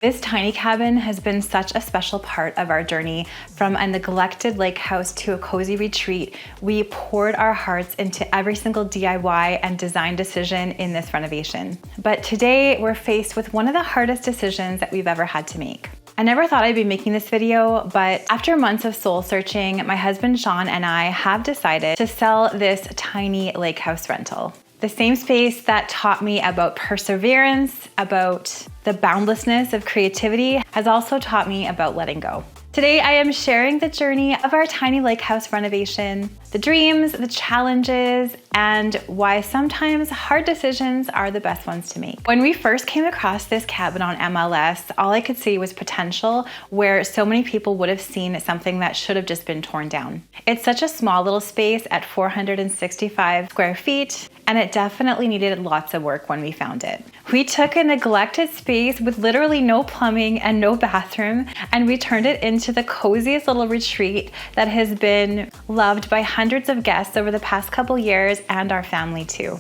This tiny cabin has been such a special part of our journey. From a neglected lake house to a cozy retreat, we poured our hearts into every single DIY and design decision in this renovation. But today we're faced with one of the hardest decisions that we've ever had to make. I never thought I'd be making this video, but after months of soul searching, my husband Sean and I have decided to sell this tiny lake house rental. The same space that taught me about perseverance, about the boundlessness of creativity, has also taught me about letting go. Today, I am sharing the journey of our tiny lake house renovation, the dreams, the challenges, and why sometimes hard decisions are the best ones to make. When we first came across this cabin on MLS, all I could see was potential where so many people would have seen something that should have just been torn down. It's such a small little space at 465 square feet, and it definitely needed lots of work when we found it. We took a neglected space with literally no plumbing and no bathroom, and we turned it into the coziest little retreat that has been loved by hundreds of guests over the past couple years, and our family too.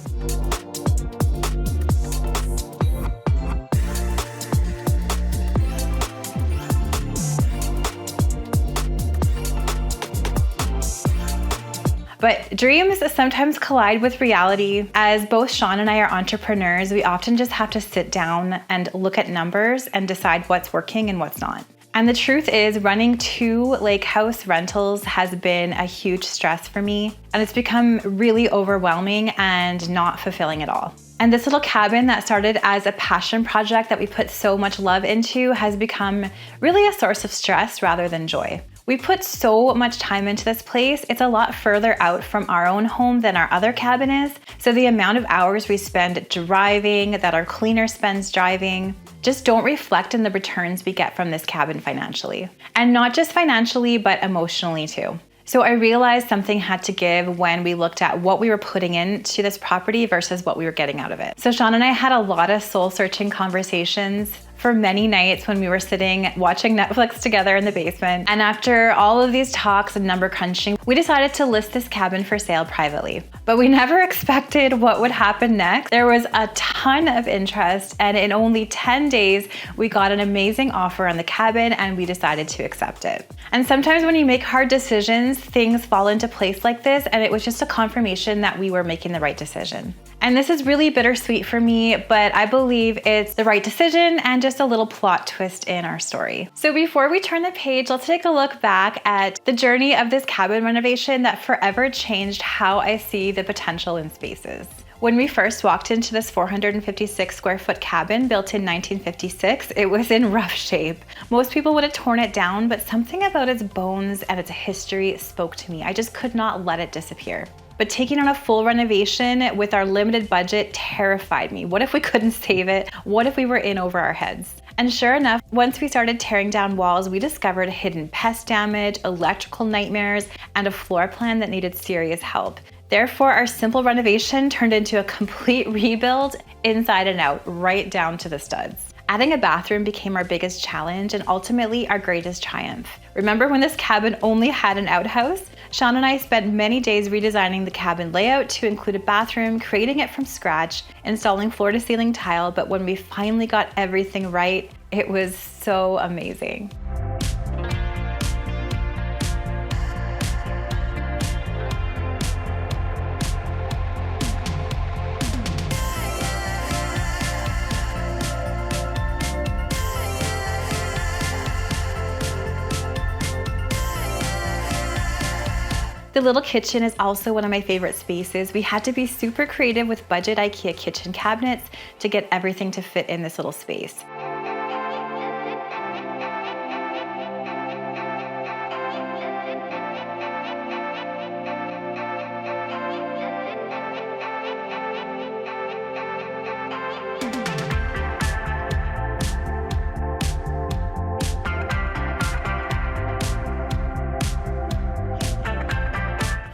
But dreams sometimes collide with reality. As both Sean and I are entrepreneurs, we often just have to sit down and look at numbers and decide what's working and what's not. And the truth is, running 2 lake house rentals has been a huge stress for me, and it's become really overwhelming and not fulfilling at all. And this little cabin that started as a passion project that we put so much love into has become really a source of stress rather than joy. We put so much time into this place. It's a lot further out from our own home than our other cabin is. So the amount of hours we spend driving, that our cleaner spends driving, just don't reflect in the returns we get from this cabin financially. And not just financially, but emotionally too. So I realized something had to give when we looked at what we were putting into this property versus what we were getting out of it. So Sean and I had a lot of soul-searching conversations for many nights when we were sitting watching Netflix together in the basement. And after all of these talks and number crunching, we decided to list this cabin for sale privately. But we never expected what would happen next. There was a ton of interest, and in only 10 days, we got an amazing offer on the cabin and we decided to accept it. And sometimes when you make hard decisions, things fall into place like this, and it was just a confirmation that we were making the right decision. And this is really bittersweet for me, but I believe it's the right decision and just a little plot twist in our story. So before we turn the page, let's take a look back at the journey of this cabin renovation that forever changed how I see the potential in spaces. When we first walked into this 456 square foot cabin built in 1956, it was in rough shape. Most people would have torn it down, but something about its bones and its history spoke to me. I just could not let it disappear. But taking on a full renovation with our limited budget terrified me. What if we couldn't save it? What if we were in over our heads? And sure enough, once we started tearing down walls, we discovered hidden pest damage, electrical nightmares, and a floor plan that needed serious help. Therefore, our simple renovation turned into a complete rebuild inside and out, right down to the studs. Adding a bathroom became our biggest challenge and ultimately our greatest triumph. Remember when this cabin only had an outhouse? Sean and I spent many days redesigning the cabin layout to include a bathroom, creating it from scratch, installing floor-to-ceiling tile, but when we finally got everything right, it was so amazing. The little kitchen is also one of my favorite spaces. We had to be super creative with budget IKEA kitchen cabinets to get everything to fit in this little space.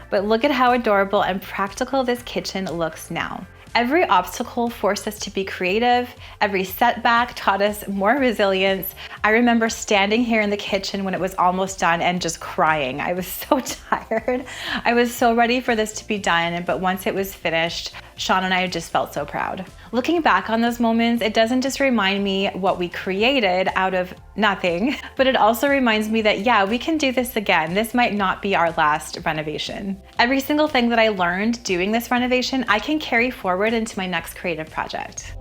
But look at how adorable and practical this kitchen looks now. Every obstacle forced us to be creative. Every setback taught us more resilience. I remember standing here in the kitchen when it was almost done and just crying. I was so tired. I was so ready for this to be done, but once it was finished, Sean and I just felt so proud. Looking back on those moments, it doesn't just remind me what we created out of nothing, but it also reminds me that, yeah, we can do this again. This might not be our last renovation. Every single thing that I learned doing this renovation, I can carry forward into my next creative project.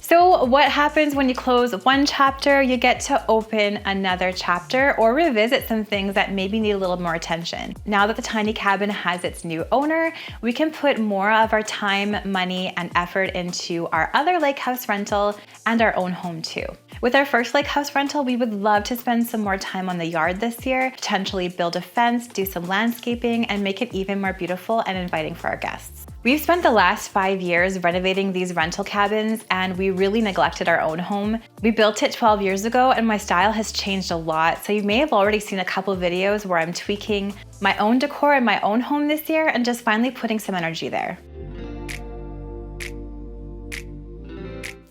So what happens when you close one chapter? You get to open another chapter or revisit some things that maybe need a little more attention. Now that the tiny cabin has its new owner, we can put more of our time, money, and effort into our other lake house rental and our own home too. With our first lake house rental, we would love to spend some more time on the yard this year, potentially build a fence, do some landscaping, and make it even more beautiful and inviting for our guests. We've spent the last 5 years renovating these rental cabins, and we really neglected our own home. We built it 12 years ago, and my style has changed a lot, so you may have already seen a couple videos where I'm tweaking my own decor in my own home this year and just finally putting some energy there.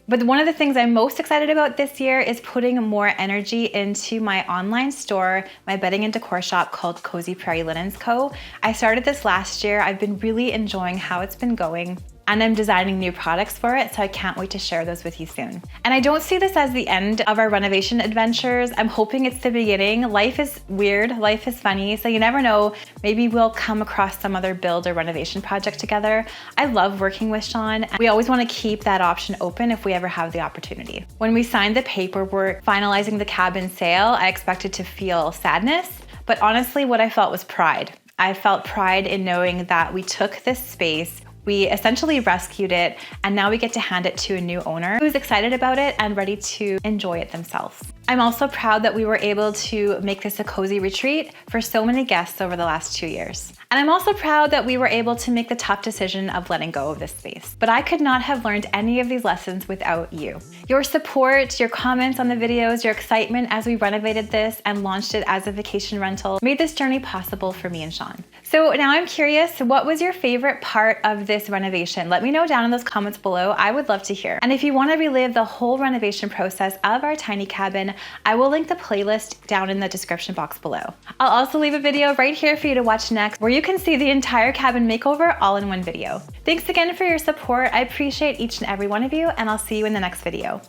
But one of the things I'm most excited about this year is putting more energy into my online store, my bedding and decor shop called Cozy Prairie Linens Co. I started this last year. I've been really enjoying how it's been going, and I'm designing new products for it, so I can't wait to share those with you soon. And I don't see this as the end of our renovation adventures. I'm hoping it's the beginning. Life is weird, life is funny, so you never know, maybe we'll come across some other build or renovation project together. I love working with Sean, and we always want to keep that option open if we ever have the opportunity. When we signed the paperwork finalizing the cabin sale, I expected to feel sadness, but honestly what I felt was pride. I felt pride in knowing that we took this space, we essentially rescued it, and now we get to hand it to a new owner who's excited about it and ready to enjoy it themselves. I'm also proud that we were able to make this a cozy retreat for so many guests over the last 2 years. And I'm also proud that we were able to make the tough decision of letting go of this space. But I could not have learned any of these lessons without you. Your support, your comments on the videos, your excitement as we renovated this and launched it as a vacation rental made this journey possible for me and Sean. So now I'm curious, what was your favorite part of this renovation? Let me know down in those comments below. I would love to hear. And if you want to relive the whole renovation process of our tiny cabin, I will link the playlist down in the description box below. I'll also leave a video right here for you to watch next where you can see the entire cabin makeover all in one video. Thanks again for your support. I appreciate each and every one of you, and I'll see you in the next video.